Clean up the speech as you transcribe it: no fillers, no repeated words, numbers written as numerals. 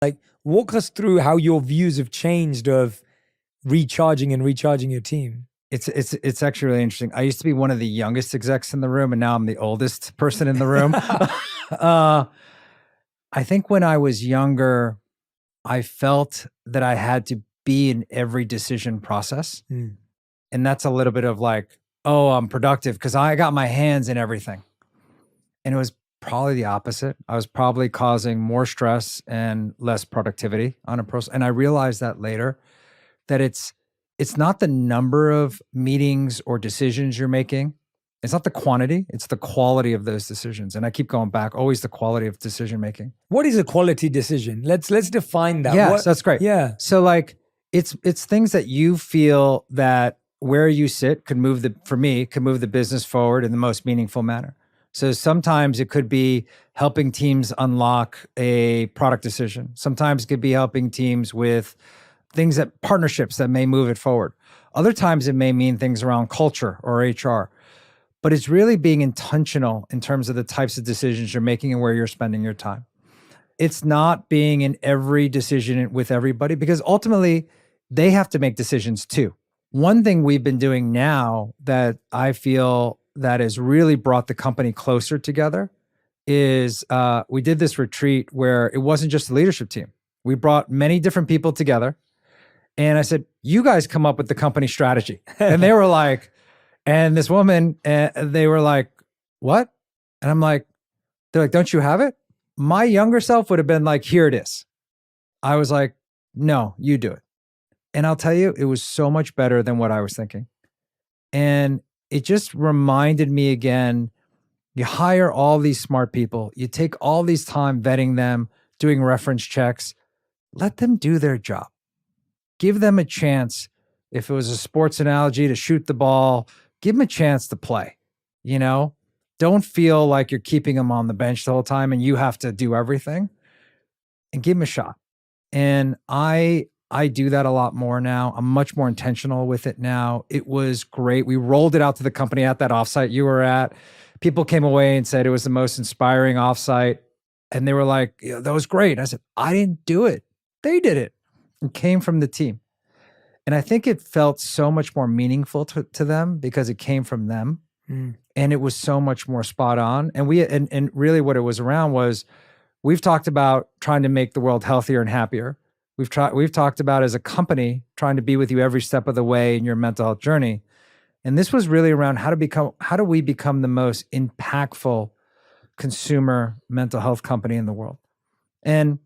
Like, walk us through how your views have changed of recharging and recharging your team. It's actually really interesting. I used to be one of the youngest execs in the room, and now I'm the oldest person in the room. I think when I was younger, I felt that I had to be in every decision process. And that's a little bit of like, oh, I'm productive because I got my hands in everything. And it was probably the opposite. I was probably causing more stress and less productivity on a process. And I realized that later, that it's not the number of meetings or decisions you're making. It's not the quantity, it's the quality of those decisions. And I keep going back, always the quality of decision making. What is a quality decision? Let's define that. Yes, that's great. Yeah. So like it's things that you feel that where you sit could move the business forward in the most meaningful manner. So sometimes it could be helping teams unlock a product decision. Sometimes it could be helping teams with partnerships that may move it forward. Other times it may mean things around culture or HR. But it's really being intentional in terms of the types of decisions you're making and where you're spending your time. It's not being in every decision with everybody, because ultimately they have to make decisions too. One thing we've been doing now that I feel that has really brought the company closer together is we did this retreat where it wasn't just the leadership team. We brought many different people together. And I said, you guys come up with the company strategy. And they were like, and this woman, they were like, what? And I'm like, they're like, don't you have it? My younger self would have been like, here it is. I was like, no, you do it. And I'll tell you, it was so much better than what I was thinking. And it just reminded me again, you hire all these smart people, you take all these time vetting them, doing reference checks, let them do their job. Give them a chance. If it was a sports analogy, to shoot the ball, give them a chance to play. Don't feel like you're keeping them on the bench the whole time and you have to do everything, and give them a shot. And I do that a lot more now. I'm much more intentional with it now. It was great. We rolled it out to the company at that offsite you were at. People came away and said it was the most inspiring offsite. And they were like, yeah, that was great. And I said, I didn't do it. They did it. It came from the team. And I think it felt so much more meaningful to them because it came from them. And it was so much more spot on. And and really what it was around was, we've talked about trying to make the world healthier and happier. We've talked about, as a company, trying to be with you every step of the way in your mental health journey. And this was really around how do we become the most impactful consumer mental health company in the world. And